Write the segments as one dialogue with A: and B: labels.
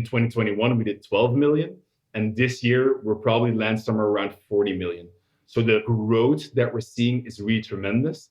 A: 2021, we did 12 million. And this year, we'll probably land somewhere around 40 million. So the growth that we're seeing is really tremendous.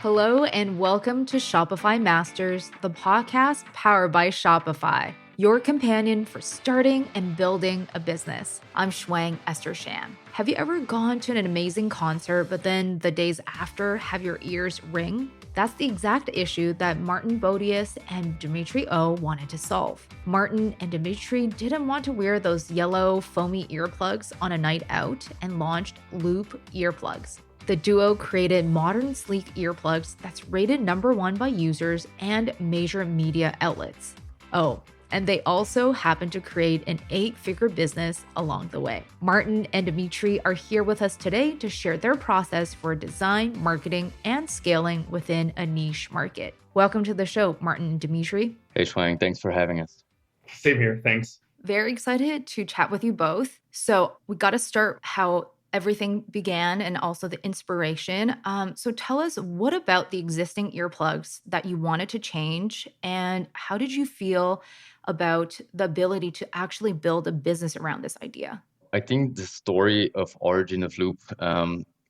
B: Hello and welcome to Shopify Masters, the podcast powered by Shopify, your companion for starting and building a business. I'm Shuang Esther Shan. Have you ever gone to an amazing concert, but then the days after have your ears ring? That's the exact issue that Maarten Bodewes and Dimitri wanted to solve. Maarten and Dimitri didn't want to wear those yellow foamy earplugs on a night out and launched Loop Earplugs. The duo created modern, sleek earplugs that's rated #1 by users and major media outlets. Oh, and they also happen to create an 8-figure business along the way. Maarten and Dimitri are here with us today to share their process for design, marketing, and scaling within a niche market. Welcome to the show, Maarten and Dimitri.
C: Hey, Shuang, thanks for having us.
A: Same here, thanks.
B: Very excited to chat with you both. So we got to start how everything began and also the inspiration. So tell us, what about the existing earplugs that you wanted to change, and how did you feel about the ability to actually build a business around this idea?
C: I think the story of origin of Loop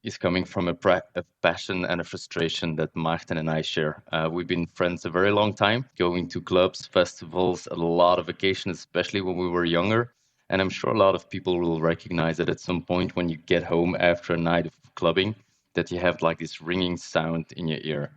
C: is coming from a passion and a frustration that Maarten and I share. We've been friends a very long time, going to clubs, festivals, a lot of vacations, especially when we were younger. And I'm sure a lot of people will recognize that at some point when you get home after a night of clubbing, that you have like this ringing sound in your ear.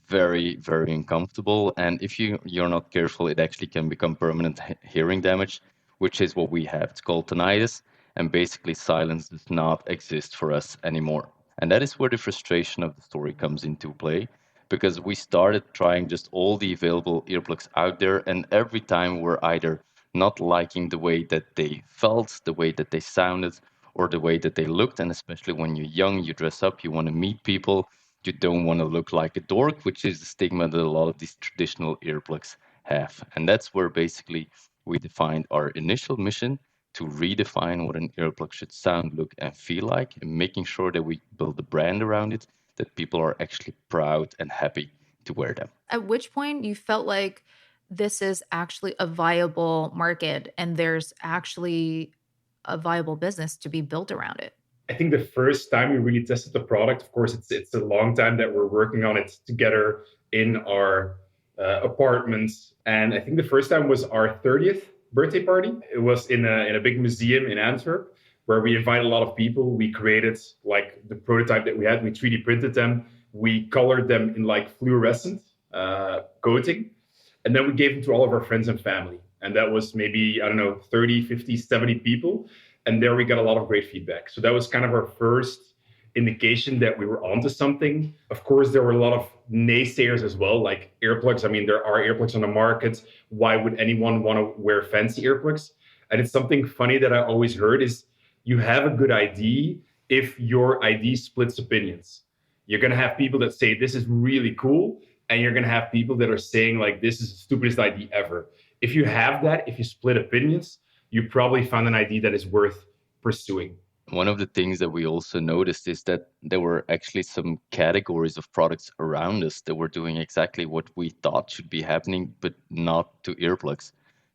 C: Very, very uncomfortable. And if you're not careful, it actually can become permanent hearing damage, which is what we have. It's called tinnitus. And basically silence does not exist for us anymore. And that is where the frustration of the story comes into play, because we started trying just all the available earplugs out there. And every time we're either not liking the way that they felt, the way that they sounded, or the way that they looked. And especially when you're young, you dress up, you want to meet people, you don't want to look like a dork, which is the stigma that a lot of these traditional earplugs have. And that's where basically we defined our initial mission to redefine what an earplug should sound, look, and feel like, and making sure that we build a brand around it, that people are actually proud and happy to wear them.
B: At which point you felt like this is actually a viable market and there's actually a viable business to be built around it?
A: I think the first time we really tested the product, of course, it's a long time that we're working on it together in our apartments. And I think the first time was our 30th birthday party. It was in a big museum in Antwerp where we invited a lot of people. We created like the prototype that we had. We 3D printed them. We colored them in like fluorescent coating. And then we gave them to all of our friends and family. And that was maybe, 30, 50, 70 people. And there we got a lot of great feedback. So that was kind of our first indication that we were onto something. Of course, there were a lot of naysayers as well, like earplugs. I mean, there are earplugs on the market. Why would anyone want to wear fancy earplugs? And it's something funny that I always heard is you have a good idea if your idea splits opinions. You're going to have people that say, this is really cool. And you're going to have people that are saying, like, this is the stupidest idea ever. If you have that, if you split opinions, you probably found an idea that is worth pursuing.
C: One of the things that we also noticed is that there were actually some categories of products around us that were doing exactly what we thought should be happening, but not to earplugs.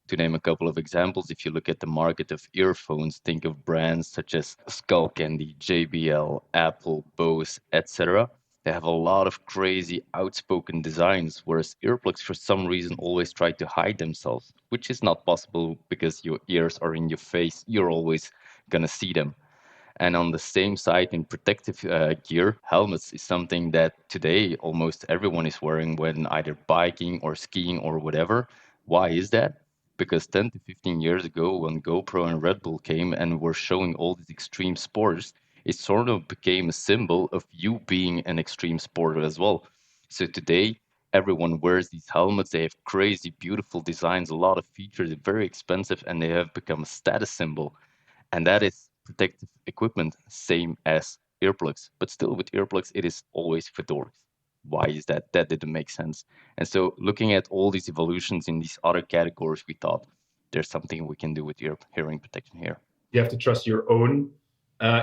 C: To name a couple of examples, if you look at the market of earphones, think of brands such as Skullcandy, JBL, Apple, Bose, etc. They have a lot of crazy outspoken designs, whereas earplugs for some reason always try to hide themselves, which is not possible because your ears are in your face. You're always going to see them. And on the same side, in protective gear, helmets is something that today almost everyone is wearing when either biking or skiing or whatever. Why is that? Because 10 to 15 years ago, when GoPro and Red Bull came and were showing all these extreme sports, it sort of became a symbol of you being an extreme sporter as well. So today, everyone wears these helmets. They have crazy, beautiful designs, a lot of features, they're very expensive, and they have become a status symbol. And that is protective equipment, same as earplugs. But still, with earplugs, it is always for dorks. Why is that? That didn't make sense. And so looking at all these evolutions in these other categories, we thought there's something we can do with your hearing protection here.
A: You have to trust your own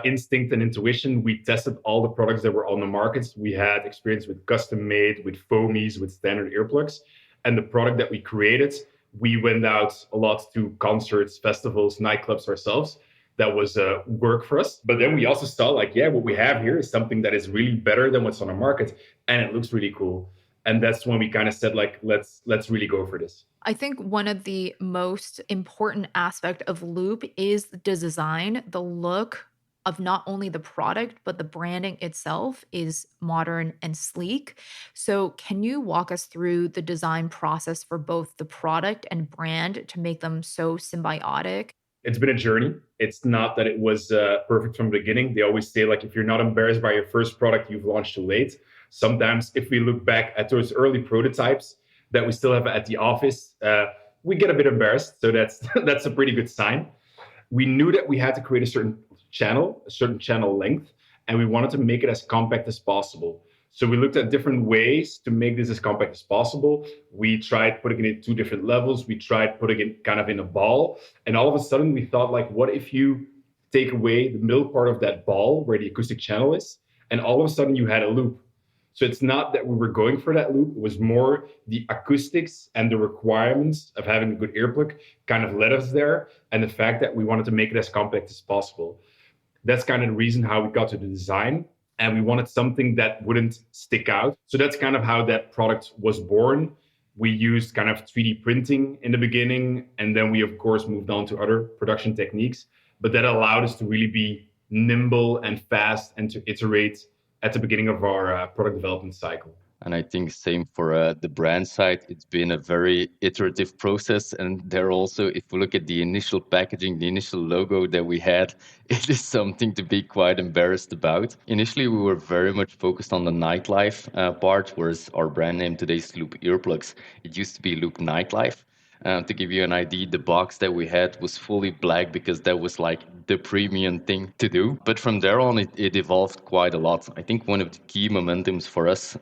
A: instinct and intuition. We tested all the products that were on the market. We had experience with custom made, with foamies, with standard earplugs. And the product that we created We went out a lot to concerts, festivals, nightclubs ourselves. That was work for us. But then we also saw like, yeah, what we have here is something that is really better than what's on the market, and it looks really cool. And that's when we kind of said like, let's really go for this.
B: I think one of the most important aspect of Loop is the design, the look of not only the product, but the branding itself is modern and sleek. So, can you walk us through the design process for both the product and brand to make them so symbiotic?
A: It's been a journey. It's not that it was perfect from the beginning. They always say like, if you're not embarrassed by your first product, you've launched too late. Sometimes if we look back at those early prototypes that we still have at the office, we get a bit embarrassed. So that's that's a pretty good sign. We knew that we had to create a certain channel length, and we wanted to make it as compact as possible. So we looked at different ways to make this as compact as possible. We tried putting it in two different levels. We tried putting it kind of in a ball. And all of a sudden we thought like, what if you take away the middle part of that ball where the acoustic channel is, and all of a sudden you had a loop. So it's not that we were going for that loop. It was more the acoustics and the requirements of having a good earplug kind of led us there. And the fact that we wanted to make it as compact as possible. That's kind of the reason how we got to the design. And we wanted something that wouldn't stick out. So that's kind of how that product was born. We used kind of 3D printing in the beginning. And then we, of course, moved on to other production techniques. But that allowed us to really be nimble and fast and to iterate at the beginning of our product development cycle.
C: And I think same for the brand side. It's been a very iterative process. And there also, if we look at the initial packaging, the initial logo that we had, it is something to be quite embarrassed about. Initially, we were very much focused on the nightlife part, whereas our brand name today is Loop Earplugs. It used to be Loop Nightlife. To give you an idea, the box that we had was fully black because that was like the premium thing to do. But from there on, it evolved quite a lot. I think one of the key momentums for us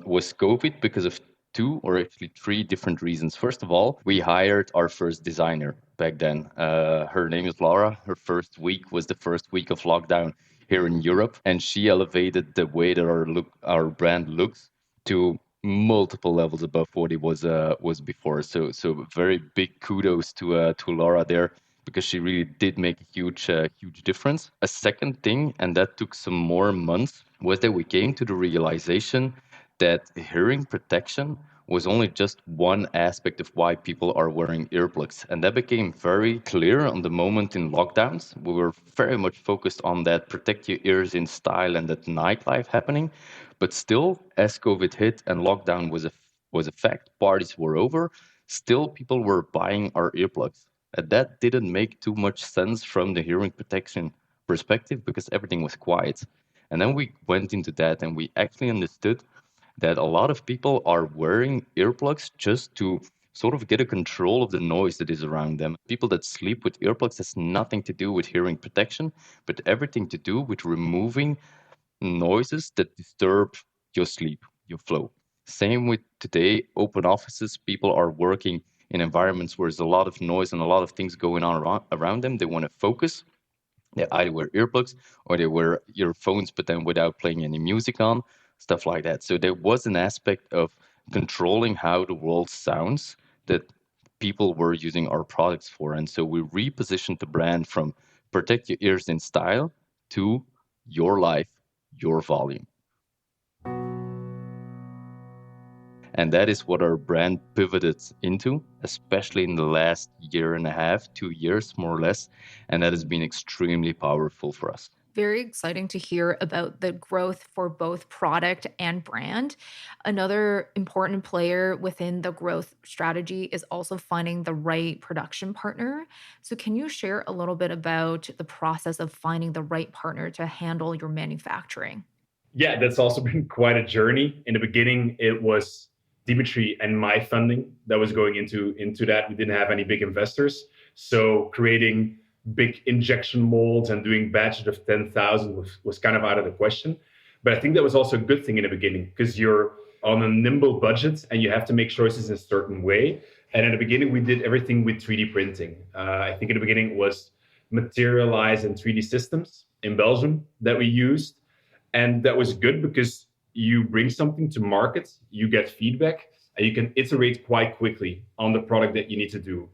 C: was COVID because of two or actually three different reasons. First of all, we hired our first designer back then. Her name is Laura. Her first week was the first week of lockdown here in Europe, and she elevated the way that our brand looks to multiple levels above what it was before. So very big kudos to Laura there, because she really did make a huge difference. A second thing, and that took some more months, was that we came to the realization that hearing protection was only just one aspect of why people are wearing earplugs. And that became very clear on the moment in lockdowns. We were very much focused on that protect your ears in style and that nightlife happening. But still, as COVID hit and lockdown was a fact, parties were over, still people were buying our earplugs. And that didn't make too much sense from the hearing protection perspective because everything was quiet. And then we went into that and we actually understood that a lot of people are wearing earplugs just to sort of get a control of the noise that is around them. People that sleep with earplugs has nothing to do with hearing protection, but everything to do with removing noises that disturb your sleep, your flow. Same with today, open offices. People are working in environments where there's a lot of noise and a lot of things going on around them. They want to focus. They either wear earplugs or they wear earphones, but then without playing any music on, stuff like that. So there was an aspect of controlling how the world sounds that people were using our products for. And so we repositioned the brand from protect your ears in style to your life, your volume. And that is what our brand pivoted into, especially in the last year and a half, 2 years, more or less. And that has been extremely powerful for us.
B: Very exciting to hear about the growth for both product and brand. Another important player within the growth strategy is also finding the right production partner. So, can you share a little bit about the process of finding the right partner to handle your manufacturing?
A: Yeah, that's also been quite a journey. In the beginning, it was Dimitri and my funding that was going into that. We didn't have any big investors. So creating big injection molds and doing batches of 10,000 was kind of out of the question. But I think that was also a good thing in the beginning because you're on a nimble budget and you have to make choices in a certain way. And in the beginning, we did everything with 3D printing. I think in the beginning it was Materialize and 3D Systems in Belgium that we used. And that was good because you bring something to market, you get feedback, and you can iterate quite quickly on the product that you need to do.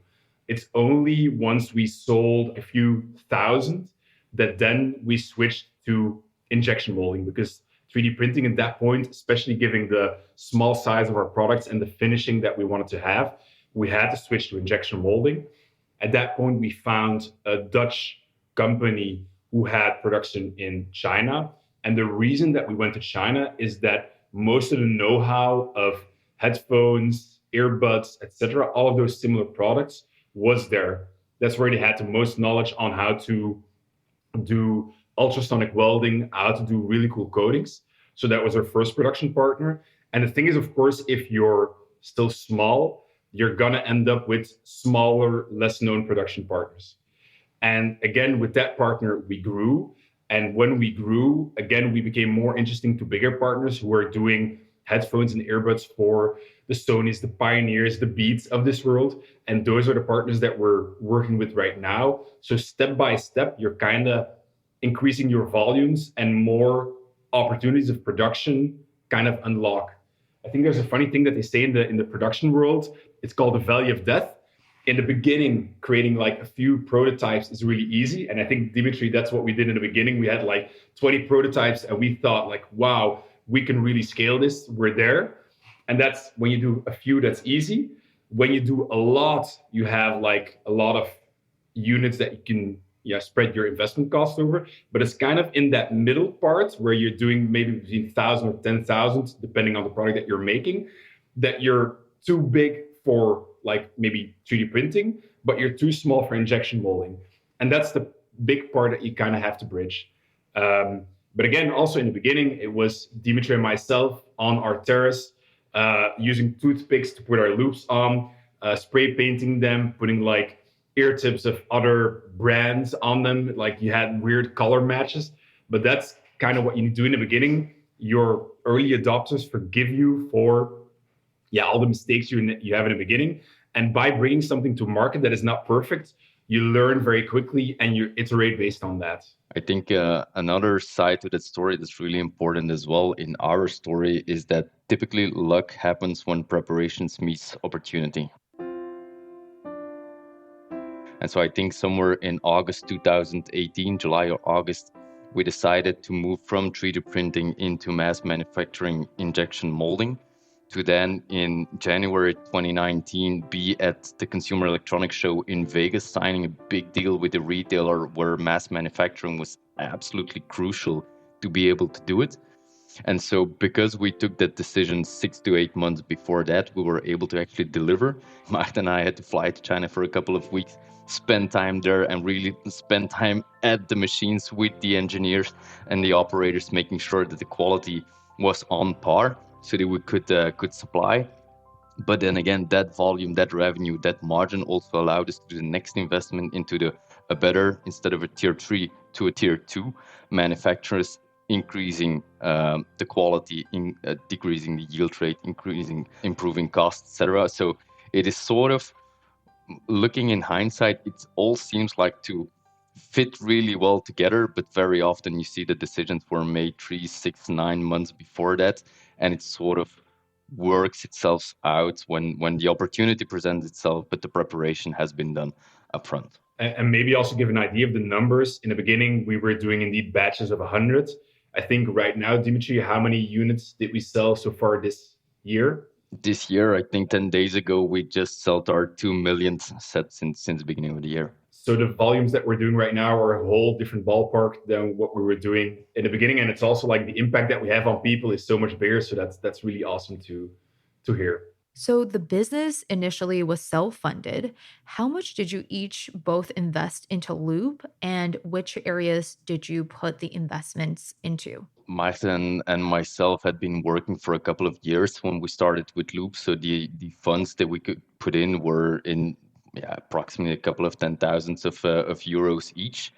A: It's only once we sold a few thousand that then we switched to injection molding, because 3D printing at that point, especially given the small size of our products and the finishing that we wanted to have, we had to switch to injection molding. At that point, we found a Dutch company who had production in China. And the reason that we went to China is that most of the know-how of headphones, earbuds, etc., all of those similar products was there. That's where they had the most knowledge on how to do ultrasonic welding, how to do really cool coatings. So that was our first production partner. And the thing is, of course, if you're still small, you're going to end up with smaller, less known production partners. And again, with that partner, we grew. And when we grew, again, we became more interesting to bigger partners who are doing headphones and earbuds for the Sonys, the Pioneers, the Beats of this world. And those are the partners that we're working with right now. So step by step, you're kind of increasing your volumes and more opportunities of production kind of unlock. I think there's a funny thing that they say in the production world. It's called the valley of death. In the beginning, creating like a few prototypes is really easy. And I think, Dimitri, that's what we did in the beginning. We had like 20 prototypes and we thought like, wow, we can really scale this. We're there. And that's when you do a few, that's easy. When you do a lot, you have like a lot of units that you can spread your investment costs over. But it's kind of in that middle part where you're doing maybe between 1,000 or 10,000, depending on the product that you're making, that you're too big for like maybe 3D printing, but you're too small for injection molding. And that's the big part that you kind of have to bridge. But again, also in the beginning, it was Dimitri and myself on our terrace, using toothpicks to put our loops on, spray painting them, putting like ear tips of other brands on them. Like you had weird color matches, but that's kind of what you do in the beginning. Your early adopters forgive you for all the mistakes you have in the beginning. And by bringing something to market that is not perfect, you learn very quickly and you iterate based on that.
C: I think another side to that story that's really important as well in our story is that typically luck happens when preparations meets opportunity. And so I think somewhere in August 2018, July or August, we decided to move from 3D printing into mass manufacturing injection molding, to then in January 2019 be at the Consumer Electronics Show in Vegas, signing a big deal with a retailer where mass manufacturing was absolutely crucial to be able to do it. And so because we took that decision 6 to 8 months before that, we were able to actually deliver. Maarten and I had to fly to China for a couple of weeks, spend time there and really spend time at the machines with the engineers and the operators, making sure that the quality was on par, so that we could supply. But then again, that volume, that revenue, that margin also allowed us to do the next investment into a better, instead of a tier 3 to a tier 2 manufacturers, increasing the quality, decreasing the yield rate, improving costs, etc. So it is sort of, looking in hindsight, it all seems like to fit really well together, but very often you see the decisions were made 3, 6, 9 months before that, and it sort of works itself out when the opportunity presents itself, but the preparation has been done upfront.
A: And maybe also give an idea of the numbers. In the beginning, we were doing indeed batches of 100. I think right now, Dimitri, how many units did we sell so far this year?
C: This year, I think 10 days ago, we just sold our 2 millionth set since the beginning of the year.
A: So the volumes that we're doing right now are a whole different ballpark than what we were doing in the beginning. And it's also like the impact that we have on people is so much bigger. So that's really awesome to hear.
B: So the business initially was self-funded. How much did you each both invest into Loop, and which areas did you put the investments into?
C: Maarten and myself had been working for a couple of years when we started with Loop. So the funds that we could put in were in approximately a couple of 10,000s of euros each.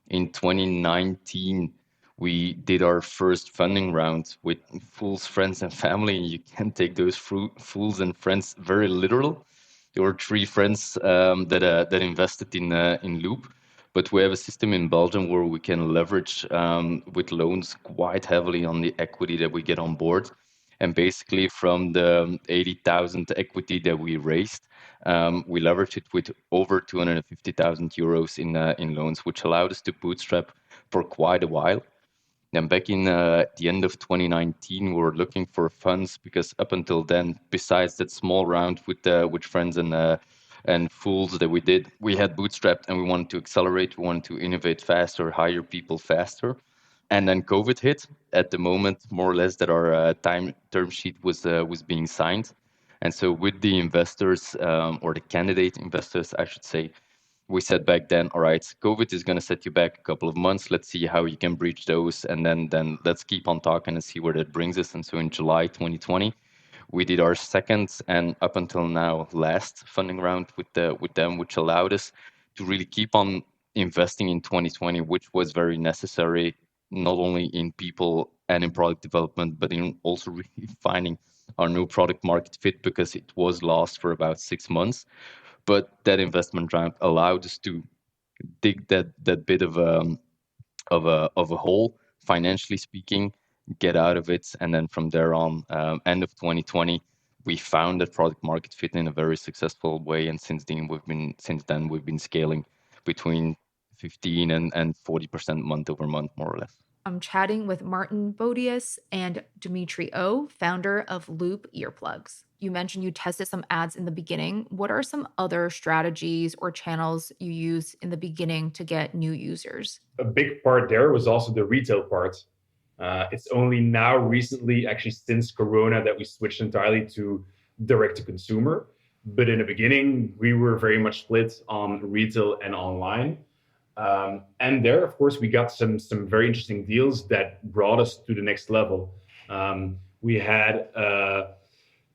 C: In 2019, we did our first funding round with fools, friends, and family. You can take those fools and friends very literal. There were 3 friends that invested in Loop, but we have a system in Belgium where we can leverage with loans quite heavily on the equity that we get on board. And basically, from the 80,000 equity that we raised, we leveraged it with over 250,000 euros in loans, which allowed us to bootstrap for quite a while. Then back in the end of 2019, we were looking for funds because up until then, besides that small round with friends and fools that we did, we had bootstrapped and we wanted to accelerate, we wanted to innovate faster, hire people faster. And then COVID hit at the moment, more or less, that our time term sheet was being signed. And so with the investors, or the candidate investors, I should say, we said back then, all right, COVID is going to set you back a couple of months. Let's see how you can breach those, and then let's keep on talking and see where that brings us. And so in July 2020, we did our second and up until now last funding round with them, which allowed us to really keep on investing in 2020, which was very necessary, not only in people and in product development, but in also really finding our new product market fit, because it was lost for about 6 months. But that investment round allowed us to dig that bit of a hole, financially speaking, get out of it, and then from there on, end of 2020, we found that product market fit in a very successful way, and since then we've been scaling between 15 and 40% month over month, more or less.
B: I'm chatting with Maarten Bodewes and Dimitri O, founder of Loop Earplugs. You mentioned you tested some ads in the beginning. What are some other strategies or channels you use in the beginning to get new users?
A: A big part there was also the retail part. It's only now recently, actually since Corona, that we switched entirely to direct to consumer. But in the beginning, we were very much split on retail and online. And there, of course, we got some very interesting deals that brought us to the next level. We had a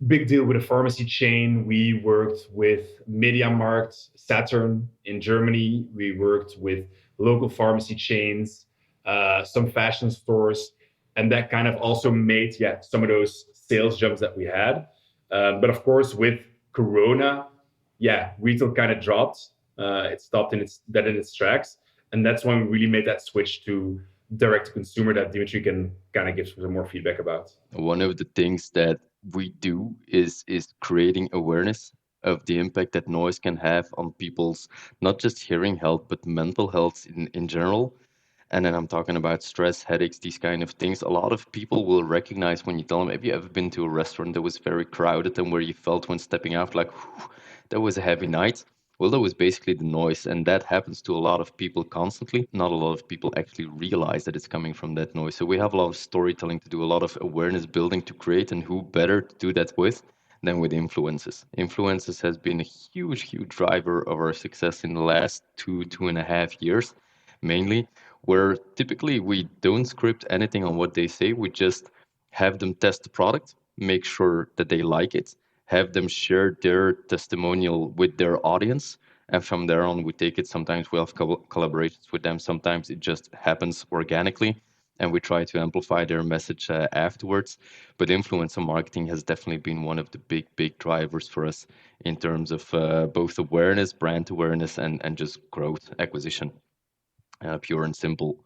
A: big deal with a pharmacy chain. We worked with MediaMarkt, Saturn in Germany. We worked with local pharmacy chains, some fashion stores, and that kind of also made some of those sales jumps that we had. But of course, with Corona, retail kind of dropped. It stopped in its tracks, and that's when we really made that switch to direct to consumer that Dimitri can kind of give some more feedback about.
C: One of the things that we do is creating awareness of the impact that noise can have on people's not just hearing health but mental health in general. And then I'm talking about stress, headaches, these kind of things. A lot of people will recognize when you tell them, have you ever been to a restaurant that was very crowded and where you felt when stepping out like, that was a heavy night? Well, that was basically the noise, and that happens to a lot of people constantly. Not a lot of people actually realize that it's coming from that noise. So we have a lot of storytelling to do, a lot of awareness building to create, and who better to do that with than with influencers. Influencers has been a huge, huge driver of our success in the last 2.5 years, mainly, where typically we don't script anything on what they say. We just have them test the product, make sure that they like it, have them share their testimonial with their audience. And from there on, we take it. Sometimes we have collaborations with them. Sometimes it just happens organically, and we try to amplify their message afterwards. But influencer marketing has definitely been one of the big, big drivers for us in terms of both awareness, brand awareness, and just growth acquisition, pure and simple.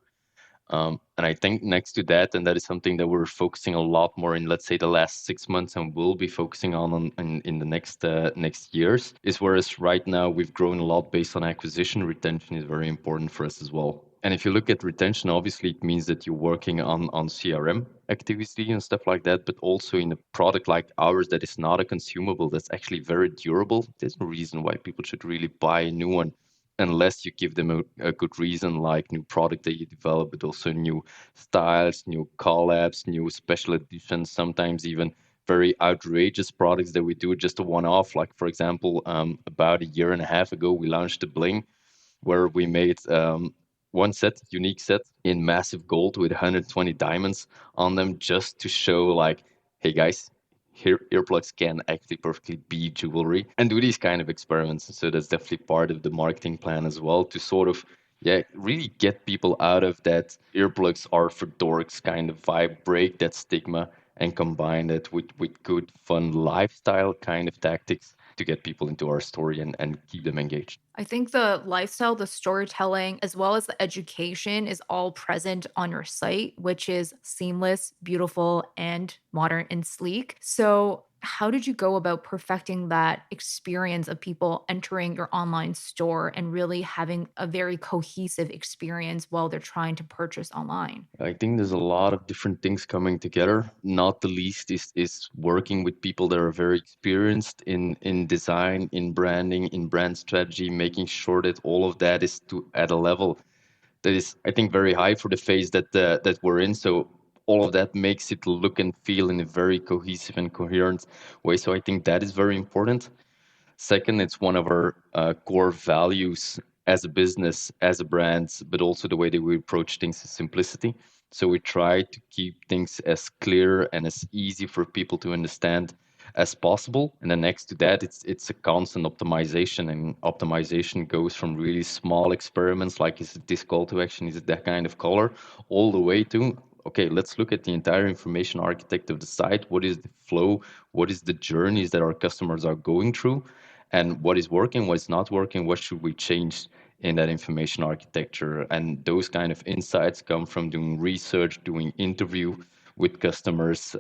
C: And I think next to that, and that is something that we're focusing a lot more in, let's say, the last 6 months, and will be focusing on in the next years, is whereas right now we've grown a lot based on acquisition, retention is very important for us as well. And if you look at retention, obviously it means that you're working on CRM activity and stuff like that, but also in a product like ours that is not a consumable, that's actually very durable. There's no reason why people should really buy a new one unless you give them a good reason, like new product that you develop, but also new styles, new collabs, new special editions, sometimes even very outrageous products that we do just a one-off. Like, for example, about a year and a half ago, we launched the Bling, where we made one unique set in massive gold with 120 diamonds on them, just to show like, hey guys, here earplugs can actually perfectly be jewelry, and do these kind of experiments. So that's definitely part of the marketing plan as well, to sort of really get people out of that earplugs are for dorks kind of vibe, break that stigma, and combine it with good fun lifestyle kind of tactics to get people into our story and keep them engaged.
B: I think the lifestyle, the storytelling, as well as the education is all present on your site, which is seamless, beautiful, and modern and sleek. So, how did you go about perfecting that experience of people entering your online store and really having a very cohesive experience while they're trying to purchase online?
C: I think there's a lot of different things coming together. Not the least is working with people that are very experienced in design, in branding, in brand strategy, making sure that all of that is to at a level that is, I think, very high for the phase that we're in. So all of that makes it look and feel in a very cohesive and coherent way. So I think that is very important. Second, it's one of our core values as a business, as a brand, but also the way that we approach things is simplicity. So we try to keep things as clear and as easy for people to understand as possible. And then next to that, it's a constant optimization, and optimization goes from really small experiments like is it this call to action, is it that kind of color, all the way to okay, let's look at the entire information architect of the site. What is the flow? What is the journeys that our customers are going through? And what is working, what's not working, what should we change in that information architecture? And those kind of insights come from doing research, doing interview with customers,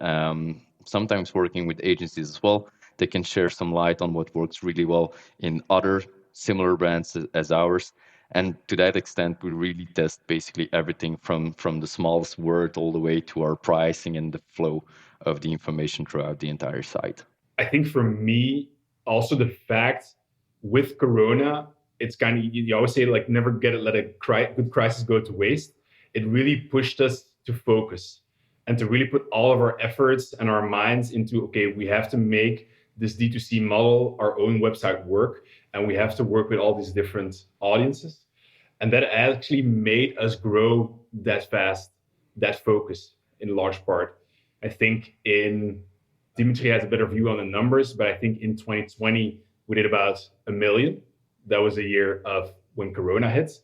C: sometimes working with agencies as well. They can share some light on what works really well in other similar brands as ours. And to that extent, we really test basically everything from the smallest word all the way to our pricing and the flow of the information throughout the entire site.
A: I think for me, also the fact with Corona, it's kind of, you always say like never let a good crisis go to waste. It really pushed us to focus and to really put all of our efforts and our minds into, okay, we have to make this D2C model, our own website work, and we have to work with all these different audiences. And that actually made us grow that fast, that focus in large part. I think Dimitri has a better view on the numbers, but I think in 2020, we did about 1 million. That was a year of when Corona hits.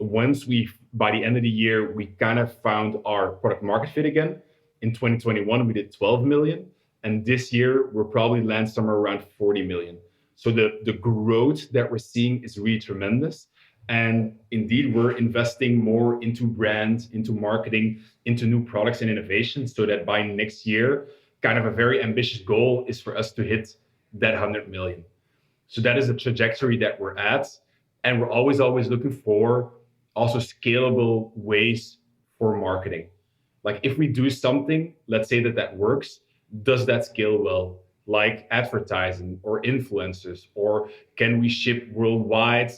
A: By the end of the year, we kind of found our product market fit again. In 2021, we did 12 million. And this year, we'll probably land somewhere around 40 million. So the growth that we're seeing is really tremendous. And indeed, we're investing more into brand, into marketing, into new products and innovation so that by next year, kind of a very ambitious goal is for us to hit that 100 million. So that is a trajectory that we're at. And we're always looking for also scalable ways for marketing. Like if we do something, let's say that works, does that scale well? Like advertising or influencers, or can we ship worldwide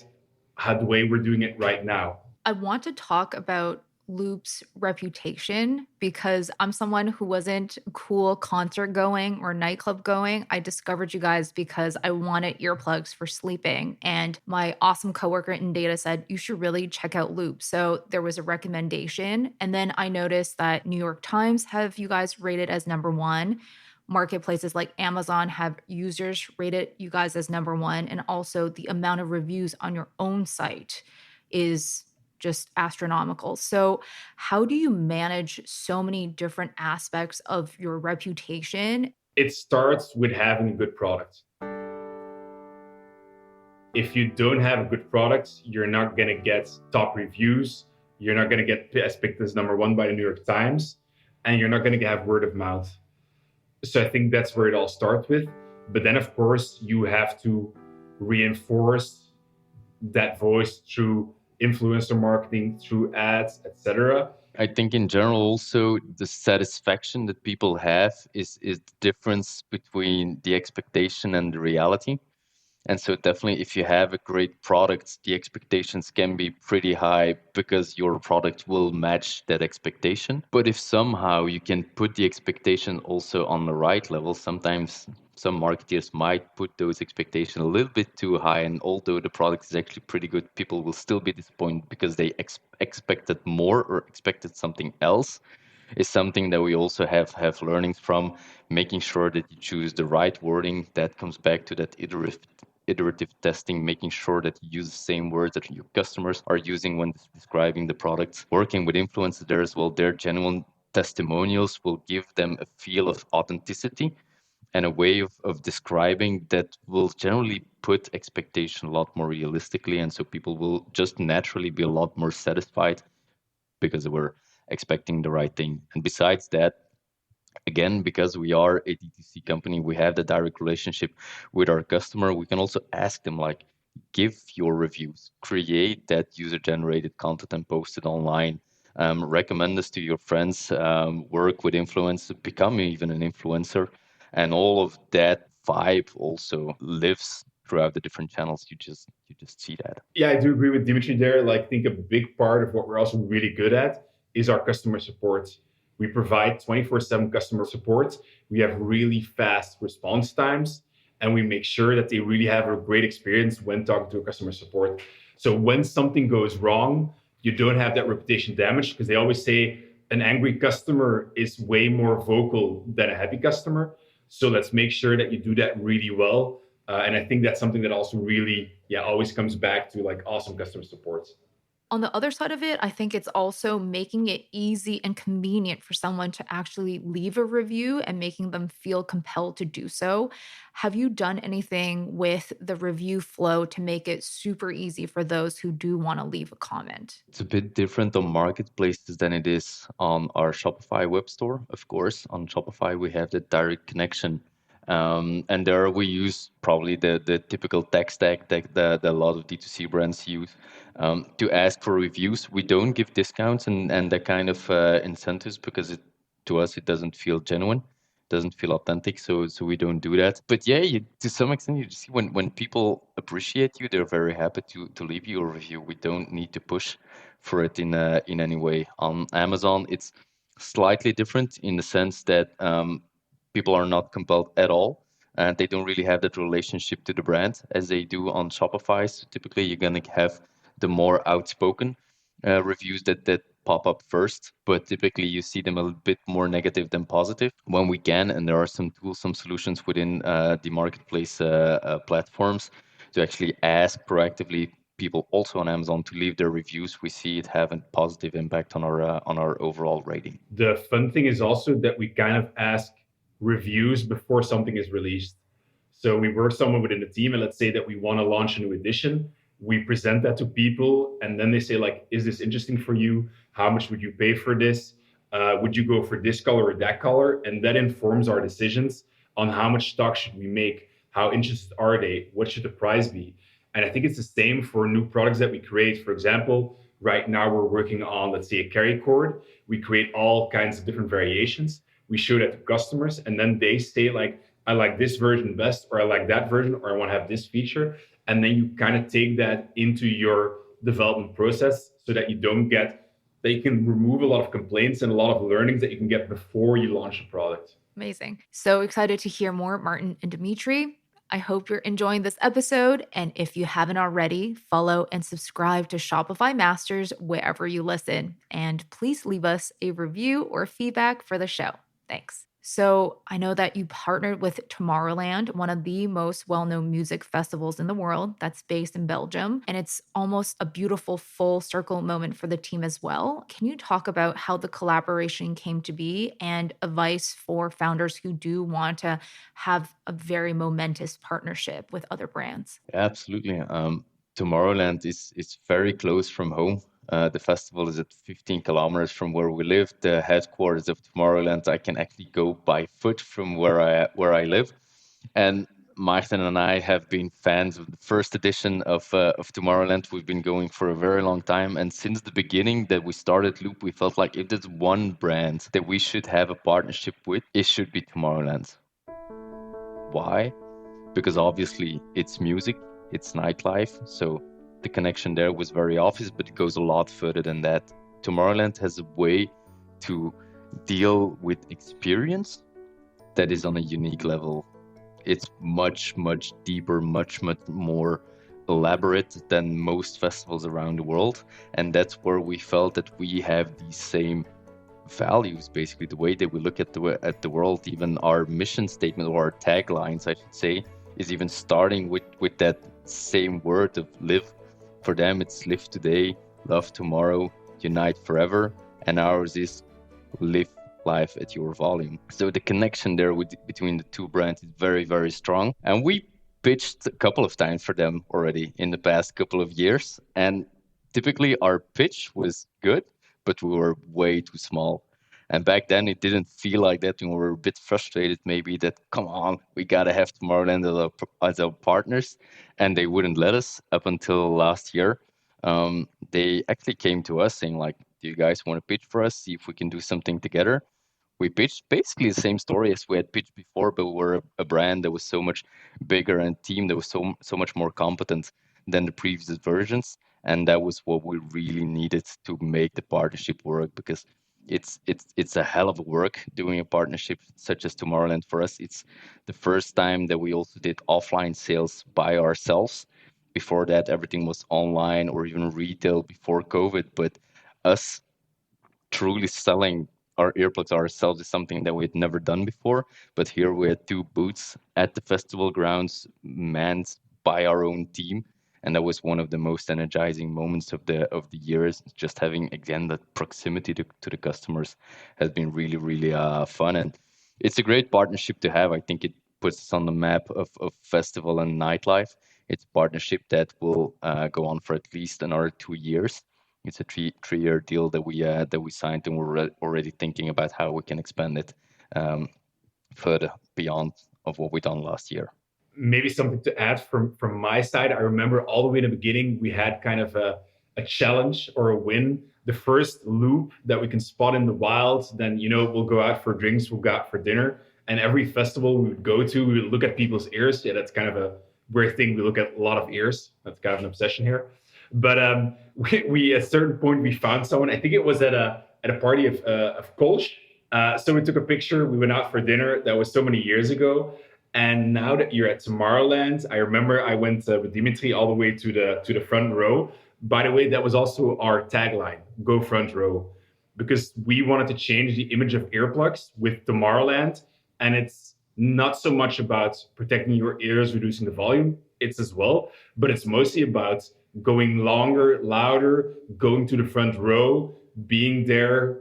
A: the way we're doing it right now?
B: I want to talk about Loop's reputation because I'm someone who wasn't cool concert going or nightclub going. I discovered you guys because I wanted earplugs for sleeping. And my awesome coworker in data said, you should really check out Loop. So there was a recommendation. And then I noticed that New York Times have you guys rated as #1. Marketplaces like Amazon have users rated you guys as #1. And also the amount of reviews on your own site is just astronomical. So, how do you manage so many different aspects of your reputation?
A: It starts with having a good product. If you don't have a good product, you're not going to get top reviews. You're not going to get picked as #1 by the New York Times, and you're not going to have word of mouth. So I think that's where it all starts with. But then, of course, you have to reinforce that voice through influencer marketing, through ads, etc.
C: I think in general also the satisfaction that people have is the difference between the expectation and the reality. And so definitely if you have a great product, the expectations can be pretty high because your product will match that expectation. But if somehow you can put the expectation also on the right level, sometimes some marketeers might put those expectations a little bit too high. And although the product is actually pretty good, people will still be disappointed because they expected more or expected something else. Is something that we also have learnings from, making sure that you choose the right wording. That comes back to that iterative testing, making sure that you use the same words that your customers are using when describing the products. Working with influencers there as well, their genuine testimonials will give them a feel of authenticity. and a way of describing that will generally put expectation a lot more realistically. And so people will just naturally be a lot more satisfied because we're expecting the right thing. And besides that, again, because we are a D2C company, we have the direct relationship with our customer. We can also ask them, like, give your reviews, create that user generated content and post it online. Recommend us to your friends, work with influencers, become even an influencer. And all of that vibe also lives throughout the different channels. You just see that.
A: Yeah, I do agree with Dimitri there. Like, I think a big part of what we're also really good at is our customer support. We provide 24/7 customer support. We have really fast response times, and we make sure that they really have a great experience when talking to a customer support. So when something goes wrong, you don't have that reputation damage, because they always say an angry customer is way more vocal than a happy customer. So let's make sure that you do that really well. And I think that's something that also really, always comes back to like awesome customer support.
B: On the other side of it, I think it's also making it easy and convenient for someone to actually leave a review and making them feel compelled to do so. Have you done anything with the review flow to make it super easy for those who do want to leave a comment?
C: It's a bit different on marketplaces than it is on our Shopify web store. Of course, on Shopify, we have the direct connection. And there we use probably the typical tech stack that a lot of D2C brands use to ask for reviews. We don't give discounts and that kind of incentives because to us, it doesn't feel genuine, doesn't feel authentic. So we don't do that. But yeah, to some extent, you see when people appreciate you, they're very happy to leave you a review. We don't need to push for it in any way. On Amazon, it's slightly different in the sense that people are not compelled at all, and they don't really have that relationship to the brand as they do on Shopify. So typically, you're gonna have the more outspoken reviews that pop up first, but typically you see them a bit more negative than positive when we can. And there are some tools, some solutions within the marketplace platforms to actually ask proactively people also on Amazon to leave their reviews. We see it have a positive impact on our overall rating.
A: The fun thing is also that we kind of ask reviews before something is released. So we work someone within the team, and let's say that we want to launch a new edition. We present that to people, and then they say, like, is this interesting for you? How much would you pay for this? Would you go for this color or that color? And that informs our decisions on how much stock should we make, how interested are they, what should the price be. And I think it's the same for new products that we create. For example, right now we're working on, let's say, a carry cord. We create all kinds of different variations. We show that to customers, and then they say, like, I like this version best, or I like that version, or I want to have this feature. And then you kind of take that into your development process so that you can remove a lot of complaints and a lot of learnings that you can get before you launch a product.
B: Amazing. So excited to hear more, Maarten and Dimitri. I hope you're enjoying this episode. And if you haven't already, follow and subscribe to Shopify Masters wherever you listen. And please leave us a review or feedback for the show. Thanks. So I know that you partnered with Tomorrowland, one of the most well-known music festivals in the world that's based in Belgium. And it's almost a beautiful full circle moment for the team as well. Can you talk about how the collaboration came to be and advice for founders who do want to have a very momentous partnership with other brands?
C: Absolutely. Tomorrowland is very close from home. The festival is at 15 kilometers from where we live. The headquarters of Tomorrowland, I can actually go by foot from where I live. And Maarten and I have been fans of the first edition of Tomorrowland. We've been going for a very long time. And since the beginning that we started Loop, we felt like if there's one brand that we should have a partnership with, it should be Tomorrowland. Why? Because obviously it's music, it's nightlife. So the connection there was very obvious, but it goes a lot further than that. Tomorrowland has a way to deal with experience that is on a unique level. It's much, much deeper, much, much more elaborate than most festivals around the world. And that's where we felt that we have these same values, basically the way that we look at the world. Even our mission statement, or our taglines, I should say, is even starting with that same word of live. For them, it's live today, love tomorrow, unite forever. And ours is live live at your volume. So the connection there between the two brands is very, very strong. And we pitched a couple of times for them already in the past couple of years. And typically our pitch was good, but we were way too small. And back then it didn't feel like that. We were a bit frustrated maybe that, come on, we got to have Tomorrowland as our partners. And they wouldn't let us up until last year. They actually came to us saying like, do you guys want to pitch for us? See if we can do something together. We pitched basically the same story as we had pitched before, but we were a brand that was so much bigger and team that was so much more competent than the previous versions. And that was what we really needed to make the partnership work, because it's a hell of a work doing a partnership such as Tomorrowland. For us, it's the first time that we also did offline sales by ourselves. Before that, everything was online or even retail before COVID. But us truly selling our earplugs ourselves is something that we had never done before. But here we had two booths at the festival grounds, manned by our own team, and that was one of the most energizing moments of the years. Just having again that proximity to the customers has been really, really fun, and it's a great partnership to have. I think it puts us on the map of festival and nightlife. It's a partnership that will go on for at least another 2 years. It's a three-year deal that we signed, and we're already thinking about how we can expand it further beyond of what we done last year.
A: Maybe something to add from my side. I remember all the way in the beginning, we had kind of a challenge or a win. The first loop that we can spot in the wild, then we'll go out for drinks, we'll go out for dinner, and every festival we would go to, we would look at people's ears. Yeah, that's kind of a weird thing. We look at a lot of ears. That's kind of an obsession here. But we at a certain point we found someone. I think it was at a party of Kolsch. So we took a picture. We went out for dinner. That was so many years ago. And now that you're at Tomorrowland, I remember I went with Dimitri all the way to the front row. By the way, that was also our tagline: "Go front row," because we wanted to change the image of earplugs with Tomorrowland, and it's not so much about protecting your ears, reducing the volume. It's as well, but it's mostly about going longer, louder, going to the front row, being there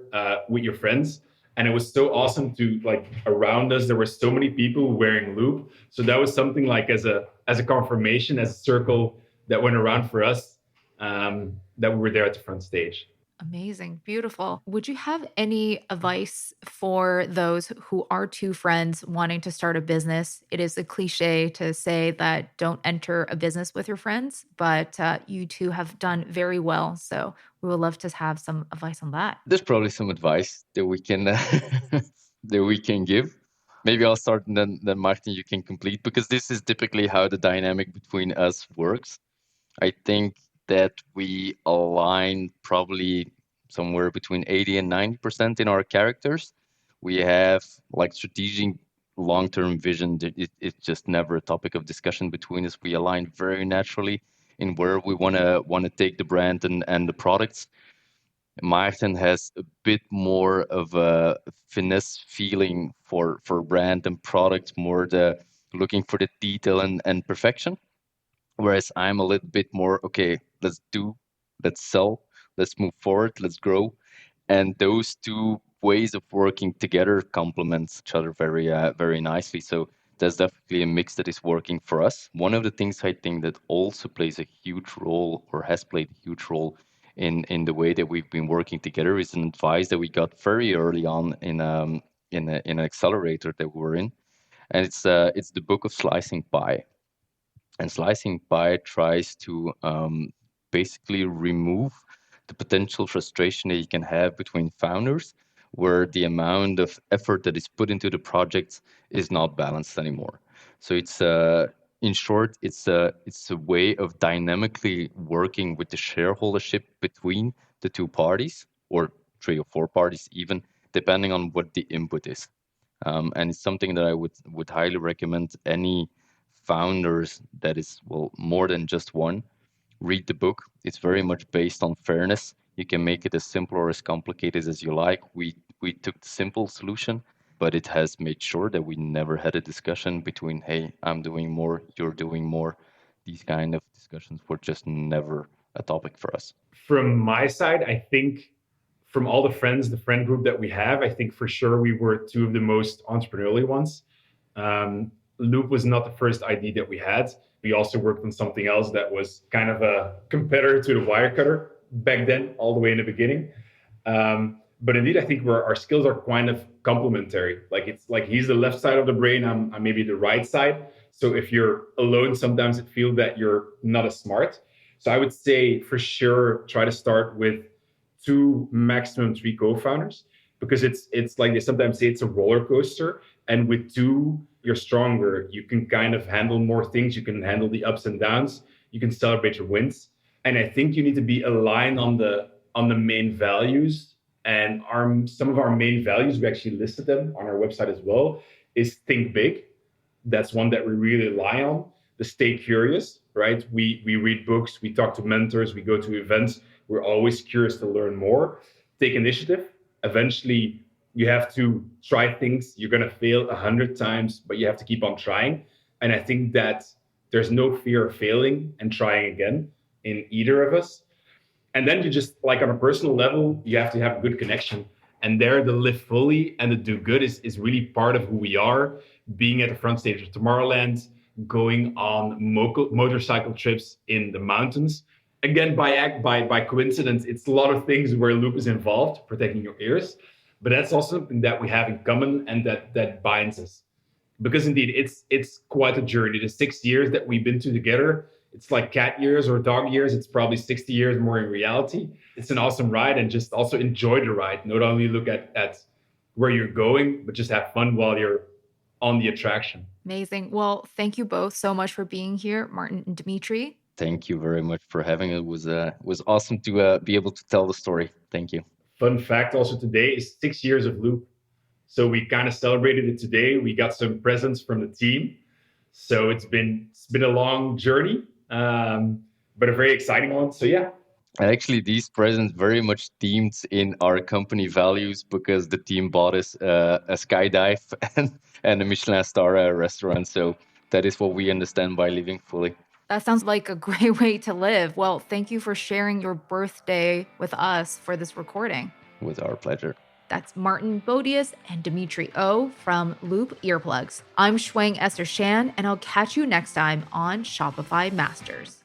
A: with your friends. And it was so awesome to, like, around us there were so many people wearing loop. So that was something like as a confirmation, as a circle that went around for us, that we were there at the front stage.
B: Amazing. Beautiful. Would you have any advice for those who are two friends wanting to start a business? It is a cliche to say that don't enter a business with your friends, but you two have done very well. So we would love to have some advice on that.
C: There's probably some advice that we can that we can give. Maybe I'll start, and then Maarten, you can complete, because this is typically how the dynamic between us works. I think that we align probably somewhere between 80 and 90% in our characters. We have like strategic long-term vision. It's just never a topic of discussion between us. We align very naturally in where we want to take the brand and the products. Maarten has a bit more of a finesse feeling for brand and product, more the looking for the detail and perfection. Whereas I'm a little bit more, okay, let's sell, let's move forward, let's grow. And those two ways of working together complement each other very nicely. So there's definitely a mix that is working for us. One of the things I think that also plays a huge role, or has played a huge role in the way that we've been working together, is an advice that we got very early on in an accelerator that we were in. And it's the book of Slicing Pie. And Slicing Pie tries to basically remove the potential frustration that you can have between founders, where the amount of effort that is put into the project is not balanced anymore. So it's in short, it's a way of dynamically working with the shareholdership between the two parties, or three or four parties even, depending on what the input is. And it's something that I would highly recommend any founders that is, well, more than just one, read the book. It's very much based on fairness. You can make it as simple or as complicated as you like. We took the simple solution, but it has made sure that we never had a discussion between, hey, I'm doing more, you're doing more. These kind of discussions were just never a topic for us.
A: From my side, I think from all the friends, the friend group that we have, I think for sure we were two of the most entrepreneurial ones. Loop was not the first idea that we had. We also worked on something else that was kind of a competitor to the Wirecutter back then, all the way in the beginning. But indeed, I think our skills are kind of complementary. Like it's like he's the left side of the brain, I'm maybe the right side. So if you're alone, sometimes it feels that you're not as smart. So I would say for sure try to start with two, maximum three co-founders, because it's like they sometimes say it's a roller coaster. And with two, you're stronger. You can kind of handle more things. You can handle the ups and downs. You can celebrate your wins. And I think you need to be aligned on the main values. And some of our main values, we actually listed them on our website as well, is think big. That's one that we really rely on. The stay curious, right? We read books, we talk to mentors, we go to events. We're always curious to learn more. Take initiative. Eventually, you have to try things. You're going to fail 100 times, but you have to keep on trying. And I think that there's no fear of failing and trying again in either of us. And then you just, like on a personal level, you have to have a good connection. And there, the live fully and the do good is really part of who we are. Being at the front stage of Tomorrowland, going on motorcycle trips in the mountains. Again, by coincidence, it's a lot of things where Loop is involved, protecting your ears. But that's also something that we have in common and that binds us. Because indeed, it's quite a journey. The 6 years that we've been together, it's like cat years or dog years. It's probably 60 years more in reality. It's an awesome ride, and just also enjoy the ride. Not only look at where you're going, but just have fun while you're on the attraction.
B: Amazing. Well, thank you both so much for being here, Maarten and Dimitri.
C: Thank you very much for having it. It was awesome to be able to tell the story. Thank you.
A: Fun fact also today is 6 years of Loop. So we kind of celebrated it today. We got some presents from the team. So it's been a long journey, but a very exciting one. So yeah.
C: Actually, these presents very much themed in our company values, because the team bought us a skydive and a Michelin star restaurant. So that is what we understand by living fully.
B: That sounds like a great way to live. Well, thank you for sharing your birthday with us for this recording.
C: It was our pleasure.
B: That's Maarten Bodewes and Dimitri O from Loop Earplugs. I'm Shwang Esther Shan, and I'll catch you next time on Shopify Masters.